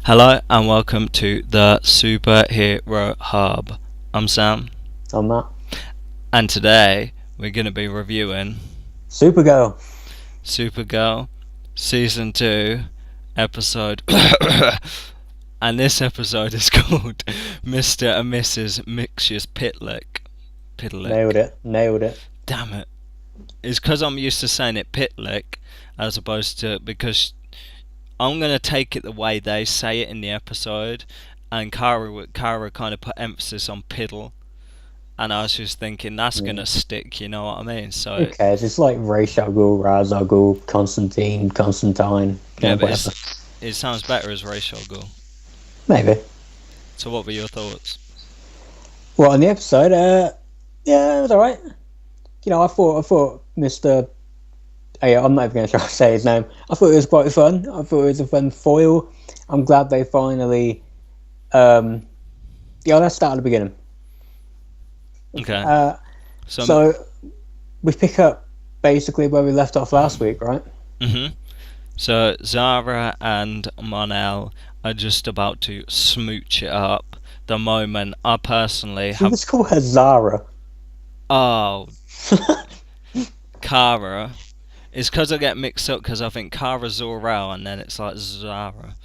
Hello and welcome to the Superhero Hub. I'm Sam, On that. and today we're going to be reviewing Supergirl. Supergirl Season 2, episode. And this episode is called Mr. and Mrs. Mxyzptlk. Nailed it. Damn it. It's because I'm used to saying it Pitlick as opposed to. Because I'm going to take it the way they say it in the episode, and Kara kind of put emphasis on piddle, and I was just thinking that's going to stick, you know what I mean? So Who cares? It's like Ra's al Ghul, Constantine, Constantine. yeah, but Whatever. it sounds better as Ra's al Ghul. Maybe. So what were your thoughts? Well, in the episode, yeah, it was alright. You know, I thought Mr. I'm not even going to try to say his name. I thought it was quite fun. I thought it was a fun foil. I'm glad they finally. Let's start at the beginning. Okay. So we pick up basically where we left off last week, right? So Zara and Monel are just about to smooch it up. The moment I personally have. Let's call her Zara. Oh, Kara. It's because I get mixed up because I think Kara Zor-El and then it's like Zara.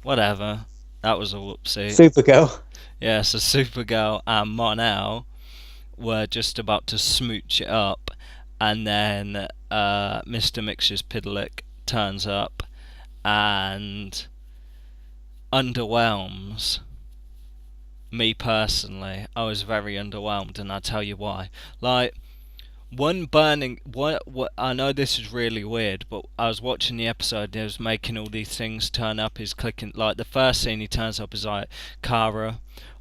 Whatever. That was a whoopsie. Supergirl. Yeah, so Supergirl and Monel were just about to smooch it up, and then Mr. Mxyzptlk turns up and underwhelms me personally. I was very underwhelmed, and I'll tell you why. Like, what I know this is really weird, but I was watching the episode and he was making all these things turn up. He's clicking, like the first scene he turns up is like Kara.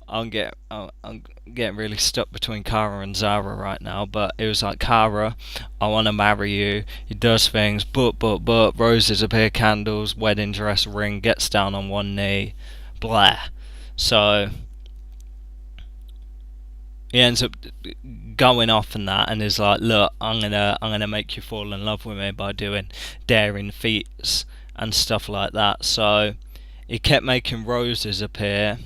I'm getting really stuck between Kara and Zara right now, but it was like Kara, I want to marry you. He does things, but roses appear, candles, wedding dress, ring, gets down on one knee, blah. So he ends up going off and that, and is like, look, I'm gonna make you fall in love with me by doing daring feats and stuff like that. So he kept making roses appear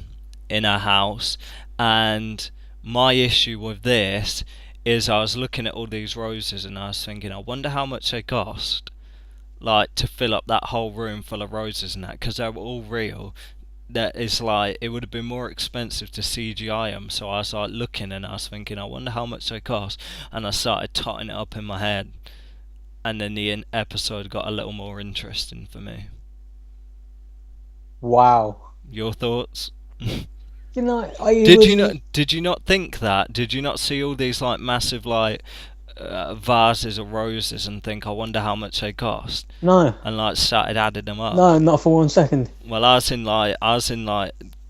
in her house, and my issue with this is I was looking at all these roses and I was thinking, I wonder how much they cost, like to fill up that whole room full of roses and that, because they were all real. That is like, it would have been more expensive to CGI them. So I was like looking and I was thinking, I wonder how much they cost, and I started totting it up in my head, and then the episode got a little more interesting for me. Wow. Your thoughts? You know, Did you not think that? Did you not see all these like massive like vases of roses and think, I wonder how much they cost? No. And like started adding them up. No, not for 1 second. Well, I was in like,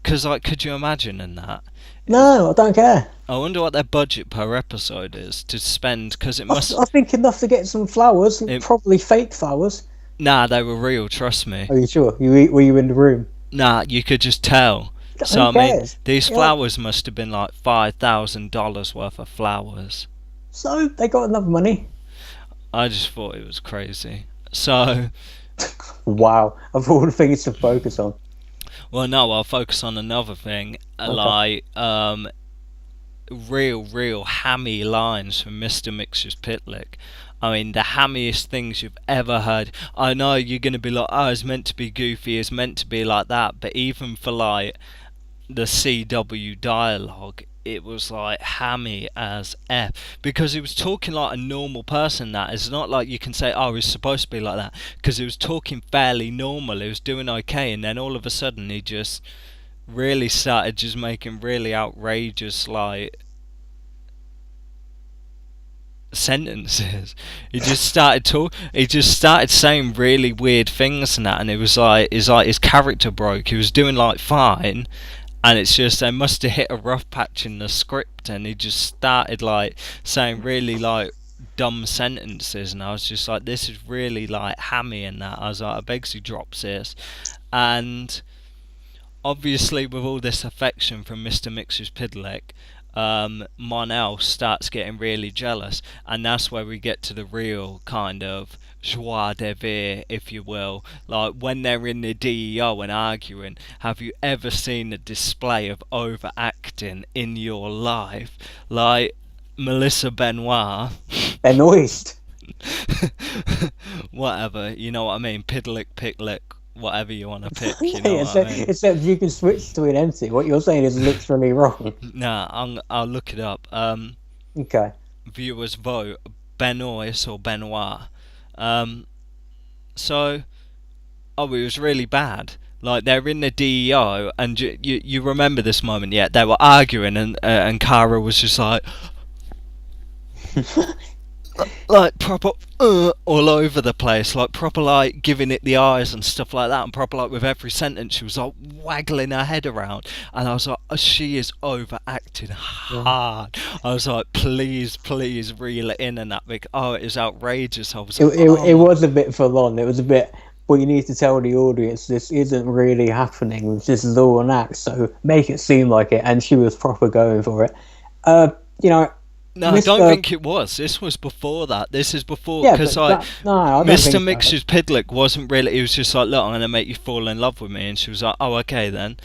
because like, could you imagine in that? No, I don't care. I wonder what their budget per episode is to spend, because it must. I think enough to get some flowers, probably fake flowers. Nah, they were real. Trust me. Are you sure? Were you in the room? Nah, you could just tell. So I Who mean, cares? these flowers must have been like $5,000 worth of flowers. So they got enough money. I just thought it was crazy. So. Wow, of all the things to focus on. Well, no, I'll focus on another thing, like real hammy lines from Mr. Mxyzptlk. I mean, the hammiest things you've ever heard. I know you're going to be like, oh, it's meant to be goofy, it's meant to be like that, but even for like the CW dialogue, it was like hammy as F, because he was talking like a normal person. That it's not like you can say, oh, he's supposed to be like that, because he was talking fairly normal, he was doing okay, and then all of a sudden he just really started just making really outrageous like sentences. He just started saying really weird things and that, and it was like his character broke. He was doing like fine, and it's just they must have hit a rough patch in the script, and he just started like saying really like dumb sentences, and I was just like, this is really like hammy and that. I was like, I begs he drops this. And obviously with all this affection from Mr. Mxyzptlk, Monel starts getting really jealous, and that's where we get to the real kind of joie de vivre, if you will. Like when they're in the DEO and arguing, have you ever seen a display of overacting in your life? Like Melissa Benoit. Benoist. Whatever, you know what I mean? Piddlick, picklick, whatever you want to pick, you Yeah, know what I mean? except you can switch to an empty. What you're saying is literally wrong. Nah, I'll look it up. Okay. Viewers vote Benoist or Benoit. Um, so, oh, it was really bad. Like they're in the DEO, and you remember this moment? Yeah, they were arguing, and Kara was just like proper all over the place, like proper like giving it the eyes and stuff like that, and proper like with every sentence she was like waggling her head around, and I was like, oh, she is overacting hard. I was like, please reel it in, and that big, oh, it was outrageous. I was like, It was a bit full on. It was a bit. Well, you need to tell the audience this isn't really happening. This is all an act, so make it seem like it. And she was proper going for it. You know. No, I don't think it was. This was before that. This is before, Yeah, because but no, I don't Mr. think so. Mxyzptlk wasn't really. He was just like, look, I'm gonna make you fall in love with me, and she was like, oh, okay then,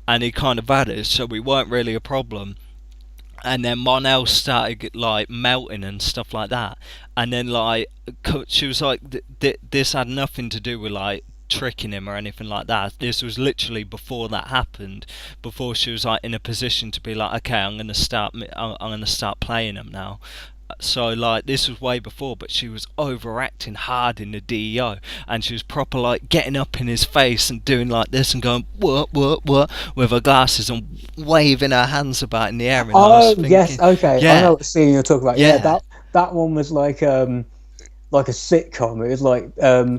and he kind of had it, so we weren't really a problem. And then Monel started like melting and stuff like that, and then like she was like, this had nothing to do with like tricking him or anything like that. This was literally before that happened, before she was like in a position to be like, okay, I'm gonna start playing him now. So like this was way before, but she was overacting hard in the DEO, and she was proper like getting up in his face and doing like this and going what with her glasses and waving her hands about in the air. And I was thinking, yes, okay, yeah, I know what scene you're talking about. yeah, That one was like a sitcom. It was like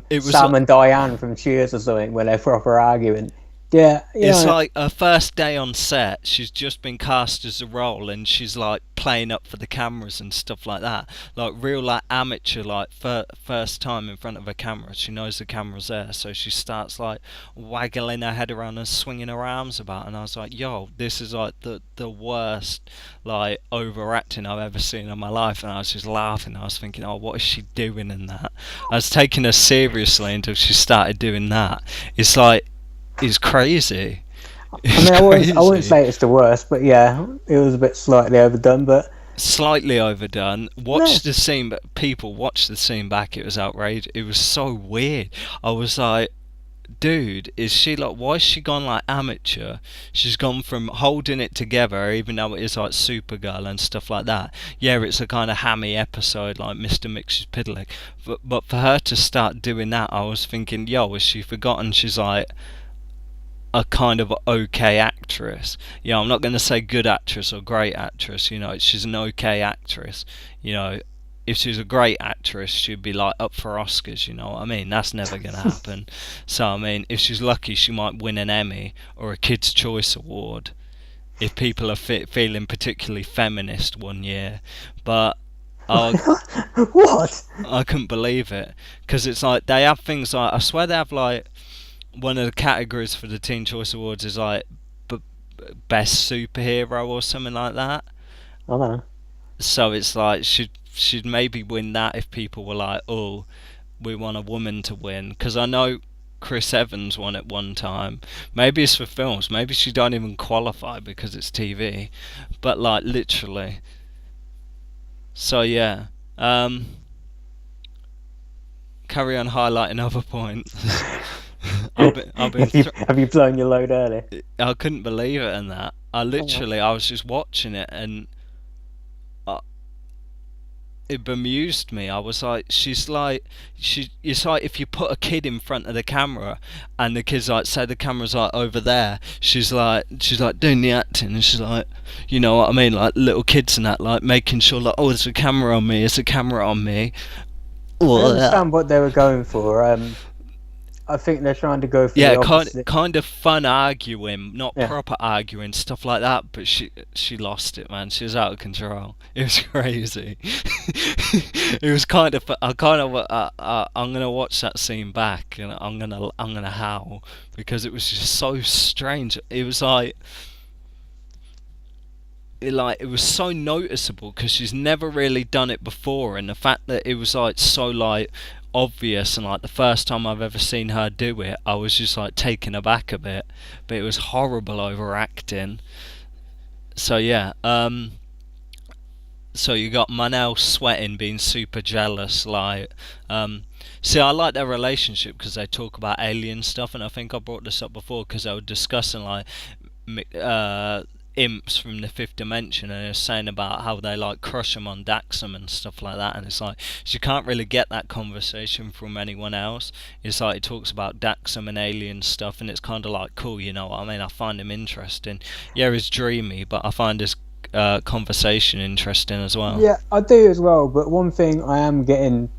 it was Sam and Diane from Cheers or something, where they're proper arguing. Yeah, it's like her first day on set. She's just been cast as a role, and she's like playing up for the cameras and stuff like that. Like real like amateur, like first time in front of a camera. She knows the camera's there, so she starts like waggling her head around and swinging her arms about. And I was like, yo, this is like the worst like overacting I've ever seen in my life. And I was just laughing. I was thinking, oh, what is she doing in that? I was taking her seriously until she started doing that. It's like. Is crazy. I wouldn't say it's the worst, but yeah, it was a bit slightly overdone, but slightly overdone. The scene, but people watch the scene back. It was outrageous. It was so weird. I was like, dude, is she like? Why is she gone like amateur? She's gone from holding it together, even though it is like Supergirl and stuff like that. Yeah, it's a kind of hammy episode like Mr. Mxyzptlk, but for her to start doing that, I was thinking, yo, has she forgotten? She's like a kind of okay actress. I'm not going to say good actress or great actress. She's an okay actress. If she's a great actress, she'd be like up for Oscars. You know what I mean? That's never going to happen. So I mean, if she's lucky, she might win an Emmy or a Kids' Choice Award if people are feeling particularly feminist one year. But what? I couldn't believe it, because it's like they have things like, I swear they have like, one of the categories for the Teen Choice Awards is like best superhero or something like that. I don't know. So it's like she'd maybe win that if people were like, oh, we want a woman to win, because I know Chris Evans won at one time. Maybe it's for films. Maybe she don't even qualify because it's TV. But like literally. So yeah. Carry on highlighting other points. Have you blown your load early? I couldn't believe it in that. I was just watching it, and it bemused me. I was like, it's like if you put a kid in front of the camera, and the kid's like, say the camera's like over there, she's like doing the acting, and she's like, you know what I mean, like little kids and that, like making sure like, oh, there's a camera on me, there's a camera on me. I understand what they were going for. I think they're trying to go for the opposite. kind of fun arguing, not proper arguing, stuff like that. But she lost it, man. She was out of control. It was crazy. It was kind of. I'm gonna watch that scene back, and I'm gonna howl, because it was just so strange. It was like, it was so noticeable because she's never really done it before, and the fact that it was like so like obvious, and like the first time I've ever seen her do it, I was just like taken aback a bit. But it was horrible overacting. So yeah, so you got Manel sweating, being super jealous. See, I like their relationship because they talk about alien stuff, and I think I brought this up before because they were discussing like imps from the fifth dimension, and they're saying about how they like crush them on Daxam and stuff like that. And it's like you can't really get that conversation from anyone else. It's like it talks about Daxam and alien stuff, and it's kind of like cool, you know what I mean? I find him interesting. Yeah, he's dreamy, but I find his conversation interesting as well. Yeah, I do as well. But one thing I am getting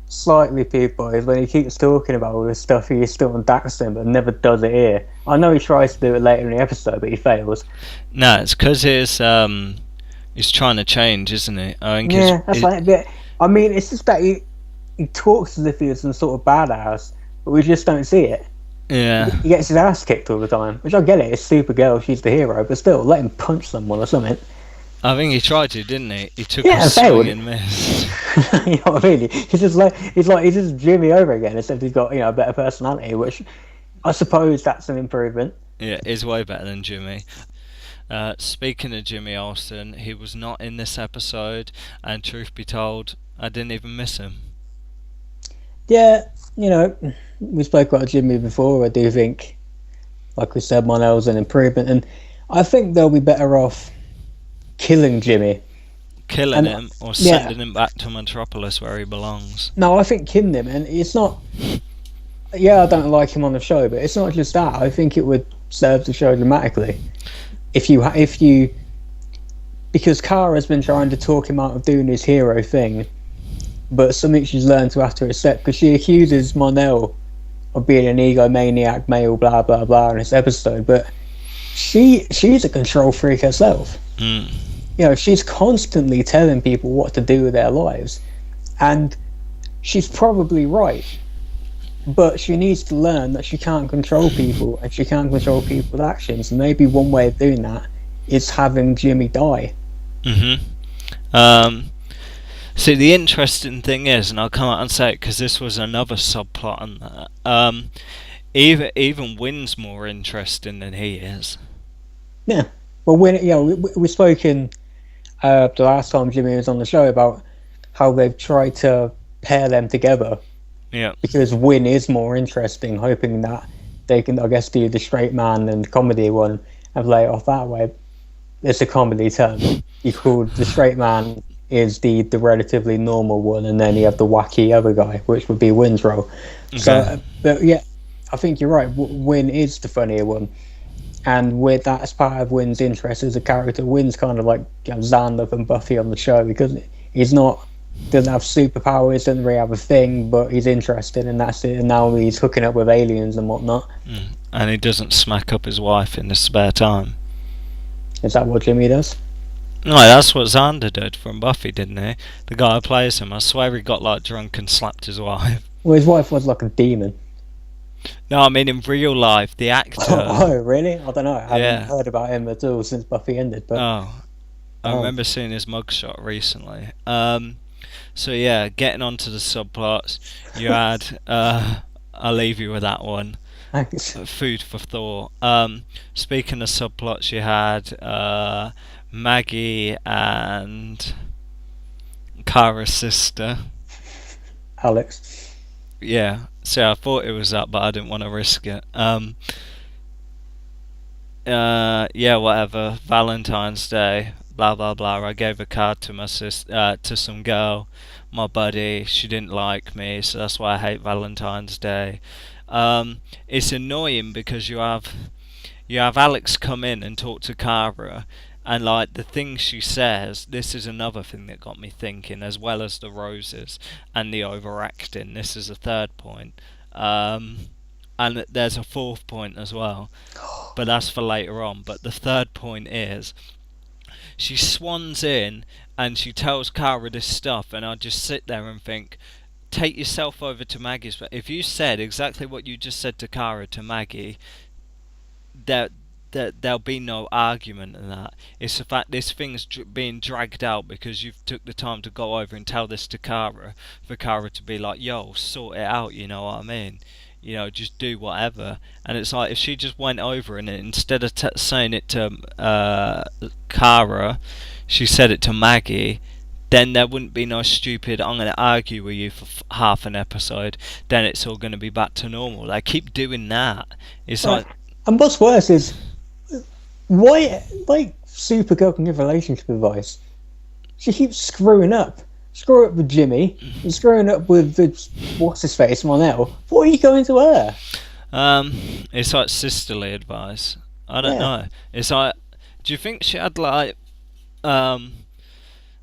slightly peeved by is when he keeps talking about all this stuff he is still on Daxam but never does it here. I know he tries to do it later in the episode, but he fails. No, it's because he's trying to change, isn't he? I think yeah, that's like a bit. I mean, it's just that he talks as if he was some sort of badass, but we just don't see it. Yeah. He gets his ass kicked all the time, which I get it. It's Supergirl, she's the hero, but still, let him punch someone or something. I think he tried to, didn't he? He took Yeah, a failed. swing and missed. You know what I mean? He's just Jimmy over again, except he's got a better personality, which I suppose that's an improvement. Yeah, he's way better than Jimmy. Speaking of Jimmy Olsen, he was not in this episode, and truth be told, I didn't even miss him. Yeah, we spoke about Jimmy before. I do think, like we said, Monel's an improvement, and I think they'll be better off killing Jimmy. Killing him or sending him back to Metropolis where he belongs. No, I think killing him, and it's not. Yeah, I don't like him on the show, but it's not just that. I think it would serve the show dramatically if you because Kara's been trying to talk him out of doing his hero thing, but something she's learned to have to accept because she accuses Monel of being an egomaniac male, blah blah blah, in this episode, but she's a control freak herself. She's constantly telling people what to do with their lives, and she's probably right, but she needs to learn that she can't control people, and she can't control people's actions, and maybe one way of doing that is having Jimmy die. See, the interesting thing is, and I'll come out and say it because this was another subplot on that, even Winn's more interesting than he is. Yeah, well, we spoke in the last time Jimmy was on the show about how they've tried to pair them together. Yeah. Because Winn is more interesting, hoping that they can, I guess, do the straight man and comedy one and play it off that way. It's a comedy term. You call the straight man is the relatively normal one, and then you have the wacky other guy, which would be Winn's role. Okay. So, but yeah, I think you're right. Winn is the funnier one. And with that as part of Winn's interest as a character, Winn's kind of like Xander and Buffy on the show because he's doesn't have superpowers, doesn't really have a thing, but he's interested and that's it. And now he's hooking up with aliens and whatnot. And he doesn't smack up his wife in his spare time. Is that what Jimmy does? No, that's what Xander did from Buffy, didn't he? The guy who plays him, I swear he got like drunk and slapped his wife. Well, his wife was like a demon. No, I mean in real life, the actor. Oh, really? I don't know. I haven't heard about him at all since Buffy ended. But I remember seeing his mugshot recently. So yeah, getting onto the subplots, you had. I'll leave you with that one. Thanks. Food for thought. Speaking of subplots, you had Maggie and Kara's sister, Alex. Yeah, so I thought it was that, but I didn't want to risk it. Yeah, whatever. Valentine's Day, blah blah blah. I gave a card to my to some girl, my buddy. She didn't like me, so that's why I hate Valentine's Day. It's annoying because you have Alex come in and talk to Kara, and like the things she says, this is another thing that got me thinking, as well as the roses and the overacting. This is a third point. And there's a fourth point as well, but that's for later on. But the third point is, she swans in and she tells Kara this stuff, and I just sit there and think, take yourself over to Maggie's. But if you said exactly what you just said to Kara to Maggie, there'll be no argument in that. It's the fact this thing's being dragged out because you've took the time to go over and tell this to Kara, for Kara to be like, yo, sort it out, you know what I mean? You know, just do whatever. And it's like, if she just went over and instead of saying it to Kara, she said it to Maggie, then there wouldn't be no stupid, I'm going to argue with you for half an episode, then it's all going to be back to normal. They keep doing that. It's like... And what's worse is, why, like, Supergirl can give relationship advice. She keeps screwing up. Screw up with Jimmy, and screwing up with what's-his-face, Monel. What are you going to her? It's like sisterly advice. I don't know. It's like, do you think she had, like...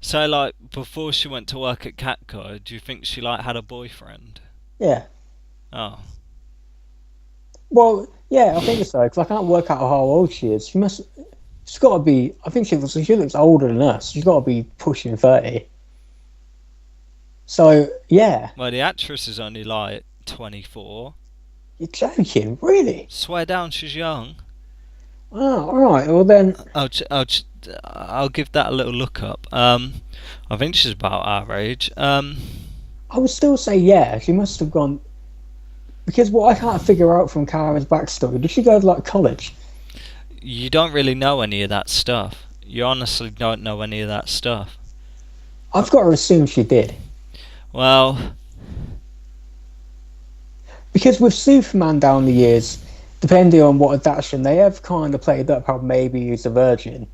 So, like, before she went to work at Catco, do you think she, like, had a boyfriend? Yeah. Oh. Well, yeah, I think so, because I can't work out how old she is. She's got to be, I think she looks older than us. She's got to be pushing 30. So, yeah. Well, the actress is only, like, 24. You're joking, really? Swear down, she's young. Oh, alright, well then... I'll give that a little look up. I think she's about our age. I would still say yeah, she must have gone... Because what I can't figure out from Kara's backstory, did she go to, like, college? You don't really know any of that stuff. You honestly don't know any of that stuff. I've got to assume she did. Well... Because with Superman down the years, depending on what adaptation, they have kind of played up how maybe he's a virgin.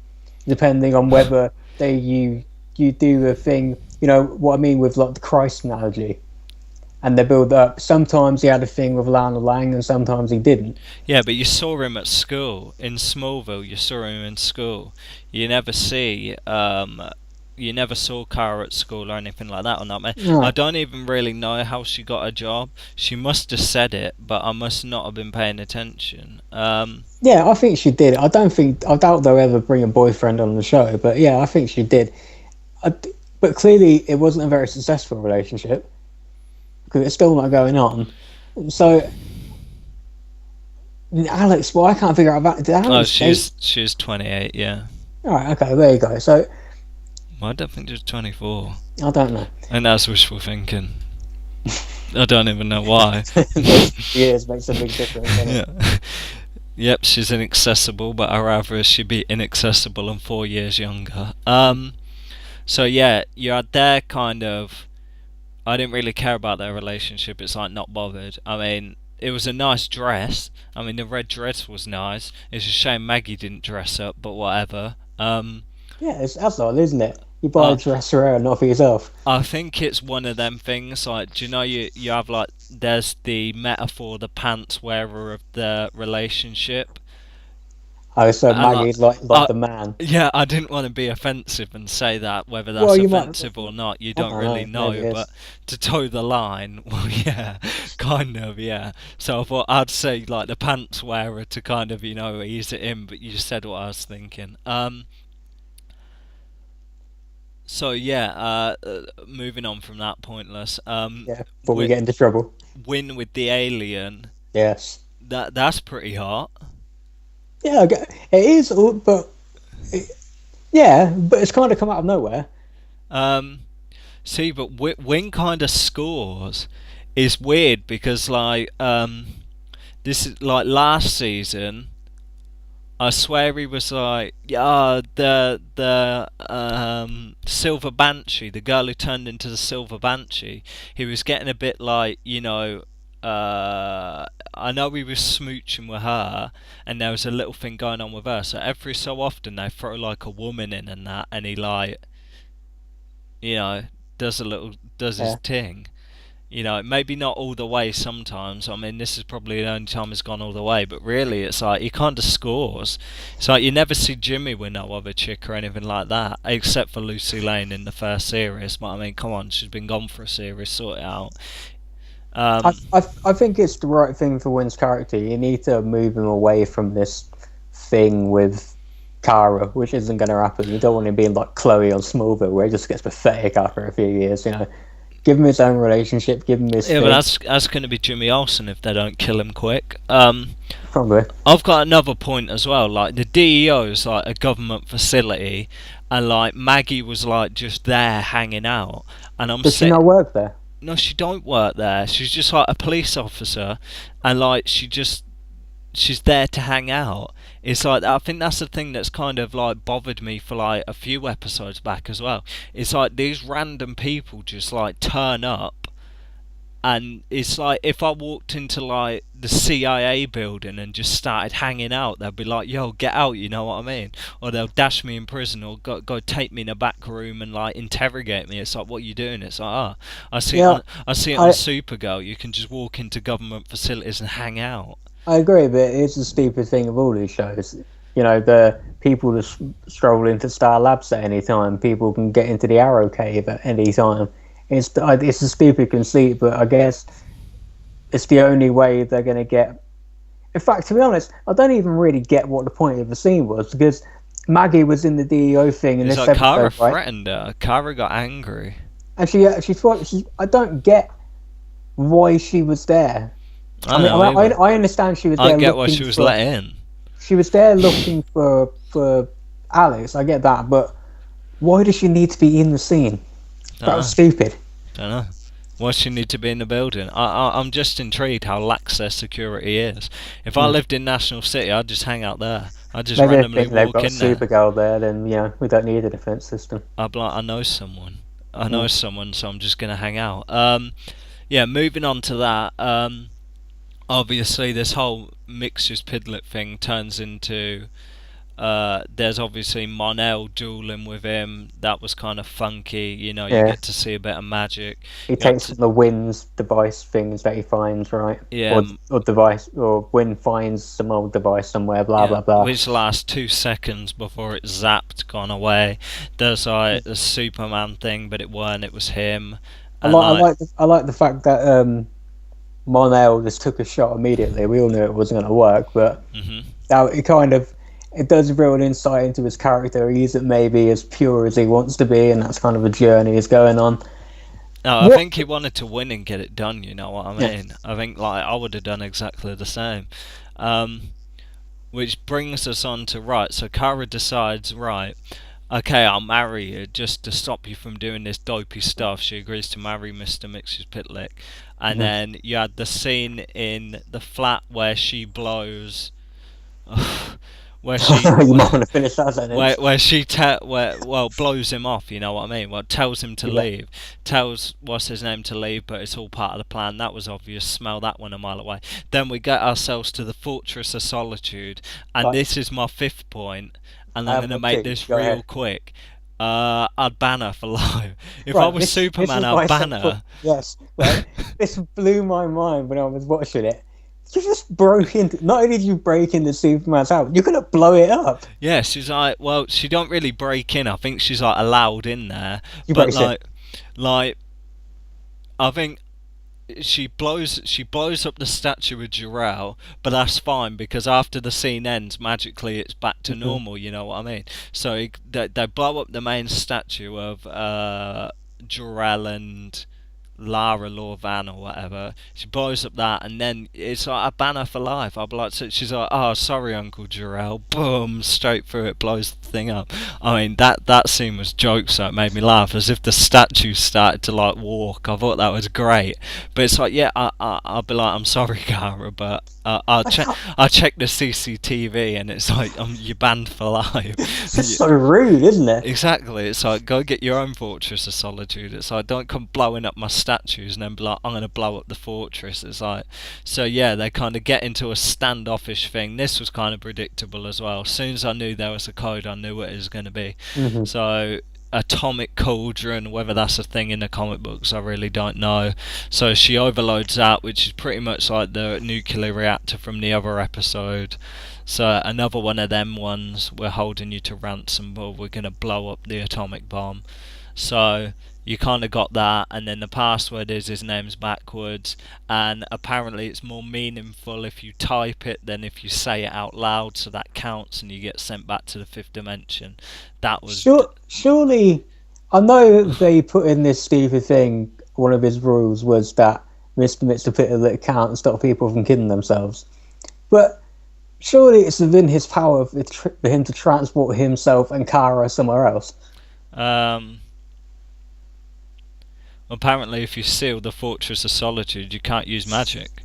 Depending on whether you do a thing, you know, what I mean with, like, the Christ analogy. And they build up. Sometimes he had a thing with Lana Lang, and sometimes he didn't. Yeah, but you saw him at school. In Smallville, you saw him in school. You never saw Kara at school or anything like that or not, man. No. I don't even really know how she got a job. She must have said it, but I must not have been paying attention. Yeah, I think she did. I doubt they'll ever bring a boyfriend on the show, but yeah, I think she did. But clearly it wasn't a very successful relationship, because it's still not going on. So, Alex, well, I can't figure out that. Did Alex she's 28, yeah. Alright, okay, there you go. So, I don't think she's 24. I don't know. And that's wishful thinking. I don't even know why. Years makes a big difference, doesn't it? Yeah. Yep, she's inaccessible, but I'd rather she be inaccessible and 4 years younger. So yeah, you had their kind of... I didn't really care about their relationship. It's like not bothered. I mean, it was a nice dress. I mean, the red dress was nice. It's a shame Maggie didn't dress up, but whatever. Yeah, that's odd, isn't it? You buy a dress for her and not for yourself. I think it's one of them things, like, do you know, you have, like, there's the metaphor, the pants wearer of the relationship. Oh, so Maggie's like the man. Yeah, I didn't want to be offensive and say that, whether that's offensive or not, you don't really know, but to toe the line, well, yeah, kind of, yeah. So I thought I'd say, like, the pants wearer to kind of, you know, ease it in, but you said what I was thinking. So yeah, moving on from that pointless. Yeah, before we get into trouble. Winn with the alien. Yes. That's pretty hot. Yeah, it is, but it's kind of come out of nowhere. See, but Winn kind of scores is weird because, like, this is like last season. I swear he was like, the Silver Banshee, the girl who turned into the Silver Banshee. He was getting a bit like, you know, I know he was smooching with her, and there was a little thing going on with her. So every so often they throw like a woman in and that, and he like, you know, does his thing. You know, maybe not all the way sometimes. I mean, this is probably the only time it's gone all the way, but really it's like he kind of scores. It's like you never see Jimmy with no other chick or anything like that, except for Lucy Lane in the first series. But I mean, come on, she's been gone for a series, sort it out. I think it's the right thing for Winn's character. You need to move him away from this thing with Kara, which isn't going to happen. You don't want him being like Chloe on Smallville, where he just gets pathetic after a few years, you know. Give him his own relationship, give him his thing. But that's going to be Jimmy Olsen if they don't kill him quick. Probably probably. I've got another point as well. Like the DEO is like a government facility, and like Maggie was like just there hanging out, and I'm Does she set. not work there? No, she don't work there. She's just like a police officer, and like she's there to hang out. It's like I think that's the thing that's kind of like bothered me for like a few episodes back as well. It's like these random people just like turn up, and it's like if I walked into like the CIA building and just started hanging out, they'd be like, "Yo, get out," you know what I mean? Or they'll dash me in prison, or go take me in a back room and like interrogate me. It's like, what are you doing? It's like, Yeah, I see it on Supergirl. You can just walk into government facilities and hang out. I agree, but it's the stupid thing of all these shows. You know, the people just stroll into Star Labs at any time. People can get into the Arrow Cave at any time. It's a stupid conceit, but I guess it's the only way they're going to get. In fact, to be honest, I don't even really get what the point of the scene was, because Maggie was in the DEO thing in It's this like Kara episode, right? threatened her. Kara got angry. And she thought I don't get why she was there. I understand she was there. I get why she was let in. She was there looking for Alex. I get that, but why does she need to be in the scene? That was stupid. Don't know. Why she need to be in the building? I'm just intrigued how lax their security is. If I lived in National City, I'd just hang out there. I'd just randomly walk in there. They've got Supergirl there, then we don't need a defense system. I'd be like, I know someone. So I'm just gonna hang out. Yeah. Moving on to that. Obviously, this whole Mxyzptlk thing turns into. There's obviously Mon-El dueling with him. That was kind of funky. You get to see a bit of magic. He takes the Winn's device things that he finds, right? Yeah. Or Winn finds some old device somewhere, blah, blah, blah. Which lasts 2 seconds before it's zapped, gone away. There's like a Superman thing, but it weren't. It was him. I like the fact that Mon-El just took a shot immediately. We all knew it wasn't going to work, but it does real insight into his character. He isn't maybe as pure as he wants to be, and that's kind of a journey he's going on. No, I think he wanted to win and get it done, you know what I mean? Yeah. I think like I would have done exactly the same. Which brings us on to, so Kara decides, okay, I'll marry you just to stop you from doing this dopey stuff. She agrees to marry Mr. Mxyzptlk. And then you had the scene in the flat where she blows... where she you might want to finish that sentence. where she blows him off, you know what I mean? Well, tells him to leave, tells what's his name to leave, but it's all part of the plan. That was obvious. Smell that one a mile away. Then we get ourselves to the Fortress of Solitude, and this is my 5th point, and I'm going to make this real quick. I'd ban her for life. If I was Superman, I'd ban her. Yes, right. This blew my mind when I was watching it. You just broke into. Not only did you break into Superman's house, you're gonna blow it up. Yeah, she's like, well, she don't really break in. I think she's like allowed in there, like, I think she blows up the statue of Jor-El, but that's fine because after the scene ends, magically it's back to normal. You know what I mean? So they blow up the main statue of Jor-El and Lara Lorvan or whatever. She blows up that, and then it's like a banner for life. I'll be like, so she's like, oh, sorry, Uncle Jor-El. Boom, straight through it, blows the thing up. I mean, that scene was jokes, so it made me laugh, as if the statue started to like walk. I thought that was great, but it's like, yeah, I'll be like, I'm sorry, Kara, but I check the CCTV, and it's like, you're banned for life. It's just so rude, isn't it? Exactly. It's like, go get your own Fortress of Solitude. It's like, don't come blowing up my statues and then be like, I'm going to blow up the fortress. It's like, so yeah, they kind of get into a standoffish thing. This was kind of predictable as well. As soon as I knew there was a code, I knew what it was going to be. So atomic cauldron, whether that's a thing in the comic books, I really don't know. So she overloads that, which is pretty much like the nuclear reactor from the other episode. So another one of them ones, we're holding you to ransom, but we're going to blow up the atomic bomb. So you kind of got that, and then the password is his name's backwards, and apparently it's more meaningful if you type it than if you say it out loud, so that counts and you get sent back to the 5th dimension. That was... Surely, I know they put in this stupid thing, one of his rules was that Mr. Mxyzptlk can't stop people from killing themselves, but Surely it's within his power for him to transport himself and Kara somewhere else. Um, Apparently, if you seal the Fortress of Solitude, you can't use magic.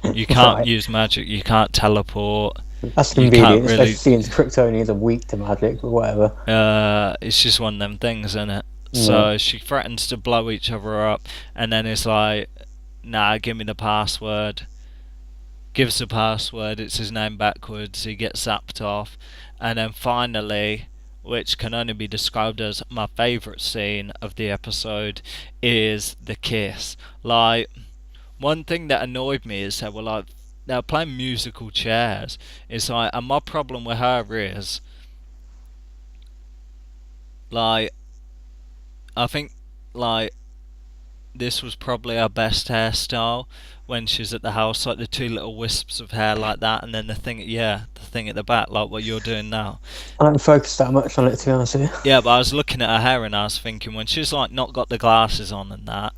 You can't Right. use magic. You can't teleport. That's You can't convenient, especially really. seeing Kryptonians are weak to magic or whatever. It's just one of them things, isn't it? Yeah. So she threatens to blow each other up, and then it's like, nah, give me the password. Gives the password, it's his name backwards, he gets zapped off, and then finally, which can only be described as my favourite scene of the episode, is the kiss. Like, one thing that annoyed me is they were playing musical chairs. It's like, and my problem with her is, like, I think, like, this was probably her best hairstyle when she's at the house, like the two little wisps of hair like that, and then the thing at the back, like what you're doing now. I don't focus that much on it, to be honest with you. Yeah, but I was looking at her hair and I was thinking, when she's like not got the glasses on and that,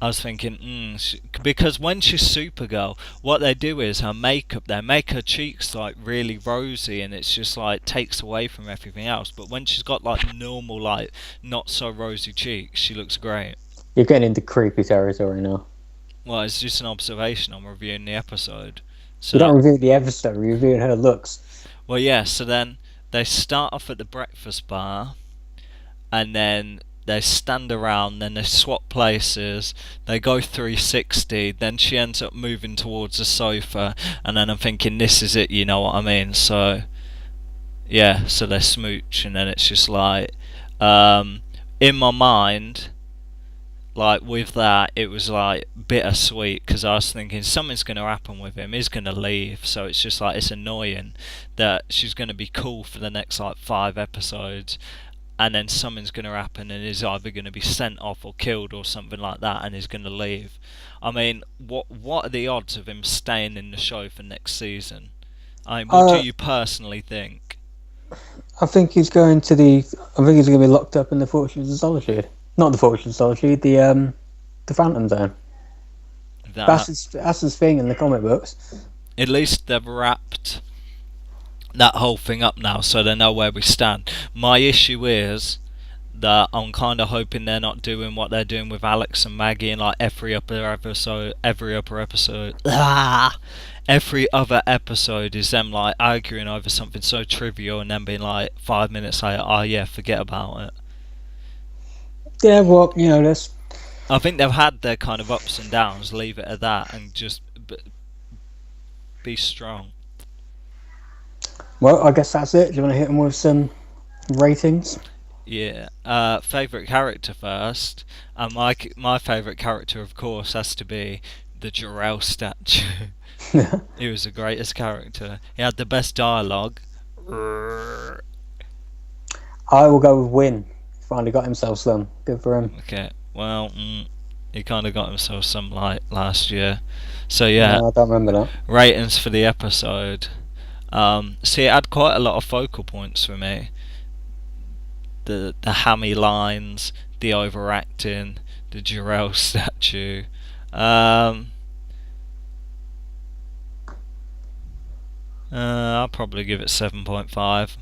I was thinking, because when she's Supergirl, what they do is her makeup, they make her cheeks like really rosy, and it's just like takes away from everything else. But when she's got like normal, like not so rosy cheeks, she looks great. You're getting into creepy territory now. Well, it's just an observation. I'm reviewing the episode. You So, don't review the episode, you're reviewing her looks. well, yeah. So then they start off at the breakfast bar, and then they stand around. Then they swap places. They go 360. Then she ends up moving towards the sofa, and then I'm thinking, this is it. You know what I mean? So, yeah. So they smooch, and then it's just like, in my mind, like with that, it was like bittersweet because I was thinking something's going to happen with him. He's going to leave, so it's just like it's annoying that she's going to be cool for the next like 5 episodes, and then something's going to happen, and he's either going to be sent off or killed or something like that, and he's going to leave. I mean, what are the odds of him staying in the show for next season? I mean, what do you personally think? I think he's going to the. I think he's going to be locked up in the Fortress of Solitude. Not the Fortress of Solitude, the Phantom Zone. That That's his thing in the comic books. at least they've wrapped that whole thing up now, so they know where we stand. My issue is that I'm kind of hoping they're not doing what they're doing with Alex and Maggie in like every other episode. Every other episode is them like arguing over something so trivial, and then being like 5 minutes later, oh yeah, forget about it. Yeah, well, you know, this. I think they've had their kind of ups and downs. Leave it at that, and just be strong. Well, I guess that's it. Do you want to hit him with some ratings? Yeah. Favourite character first. And my favourite character, of course, has to be the Jor-El statue. He was the greatest character. He had the best dialogue. I will go with Winn. Finally got himself some. Good for him. Okay. Well, he kind of got himself some like last year. So yeah. No, I don't remember that. Ratings for the episode. See, it had quite a lot of focal points for me. The hammy lines, the overacting, the Jor-El statue. I'll probably give it 7.5.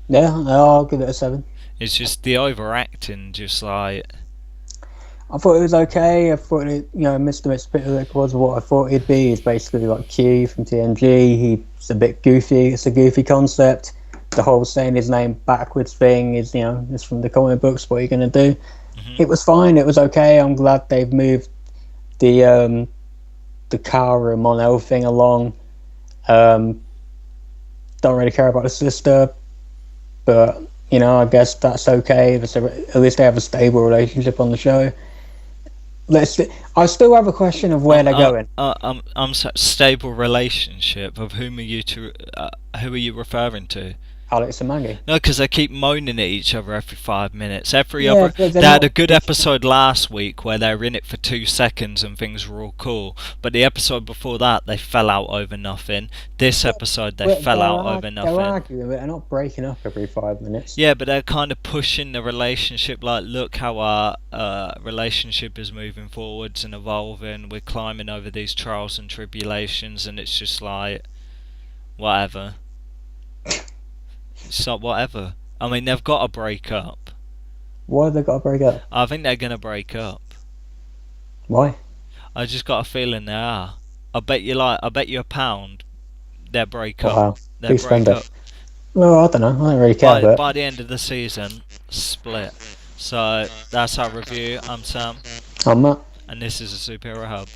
Yeah, I'll give it a 7. It's just the overacting, just like I thought it was okay. I thought it, Mr. Mxyzptlk was what I thought he'd be. He's basically like Q from TNG. He's a bit goofy. It's a goofy concept. The whole saying his name backwards thing is, it's from the comic books. What are you going to do? It was fine. It was okay. I'm glad they've moved the Kara and Mon-El thing along. Don't really care about the sister, but I guess that's okay. At least they have a stable relationship on the show. I still have a question of where they're going. Stable relationship of whom are you who are you referring to? Alex and Maggie. No, because they keep moaning at each other every 5 minutes. They they're had a not- good episode last week where they were in it for 2 seconds and things were all cool. But the episode before that, they fell out over nothing. This episode, they fell out over They're nothing. arguing, but they're not breaking up every 5 minutes. Yeah, but they're kind of pushing the relationship. Like, look how our relationship is moving forwards and evolving. We're climbing over these trials and tribulations, and it's just like, whatever. So whatever. I mean, they've got to break up. Why have they got to break up? I think they're gonna break up. Why? I just got a feeling they are. I bet you £1 they'll break Wow. up. They'll Big break spender. up. Well, I don't know. I don't really care, but By the end of the season, split. So that's our review. I'm Sam, I'm not. and this is a Superhero Hub.